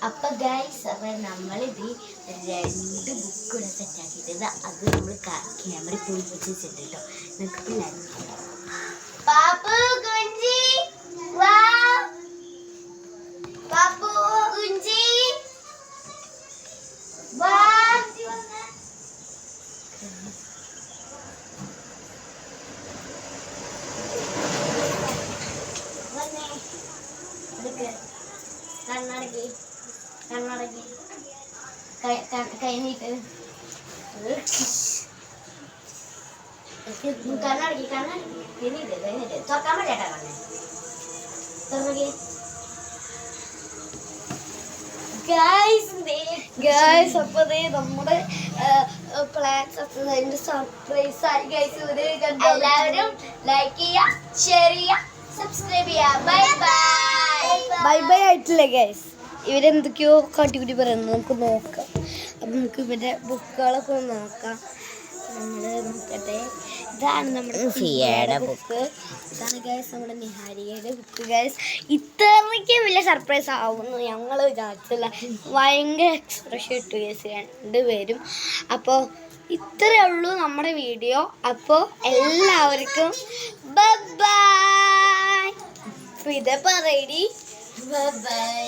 അപ്പൊ ഗൈസ് അപ്പൊ നമ്മളിത് 2 ബുക്ക് സെറ്റാക്കിയിട്ട് അത് നമ്മൾ ക്യാമറ പോയി വെച്ചിട്ടുണ്ട് കേട്ടോ. നിങ്ങൾക്ക് പിള്ളേർ പാപ്പു കുഞ്ചി വാ, പാപ്പു കുഞ്ചി വാ. കണ്ണടക്കി കണ്ണടക്കി കൈ നീട്ട് കണ്ണടക്കി കൈ നീട്ട് തുറക്കാൻ പറ്റേട്ടാ കണ്ണെ തുറന്നേ. ഗൈസ് അപ്പൊ നമ്മുടെ പ്ലാൻ സർപ്രൈസ് ആയി ഗൈസ്. എല്ലാവരും ലൈക്ക് ചെയ്യുക, ഷെയർ ചെയ്യുക, സബ്സ്ക്രൈബ് ചെയ്യുക. ബൈ ബൈ ബൈ ആയിട്ടില്ല ഗൈസ്. ഇവരെന്തൊക്കെയോ കാട്ടിക്കുട്ടി പറയുന്നത് നമുക്ക് നോക്കാം. അപ്പം നമുക്ക് ഇവരുടെ ബുക്കുകളൊക്കെ ഒന്ന് നോക്കാം. നമ്മൾ നോക്കട്ടെ. ഇതാണ് നമ്മുടെ സിയയുടെ ബുക്ക്. ഇതാണ് ഗൈസ് നമ്മുടെ നിഹാരികയുടെ ബുക്ക്. ഗൈസ് ഇത്രയ്ക്ക് വലിയ സർപ്രൈസ് ആവുമെന്ന് ഞങ്ങൾ വിചാരിച്ചില്ല. ഭയങ്കര എക്സ്പ്രഷൻ ഇട്ടു ഗൈസ് രണ്ടുപേരും. അപ്പോൾ ഇത്രയേ ഉള്ളൂ നമ്മുടെ വീഡിയോ. അപ്പോൾ എല്ലാവർക്കും ബൈ ബൈ. ഇതേ പറയടി ബൈ ബൈ.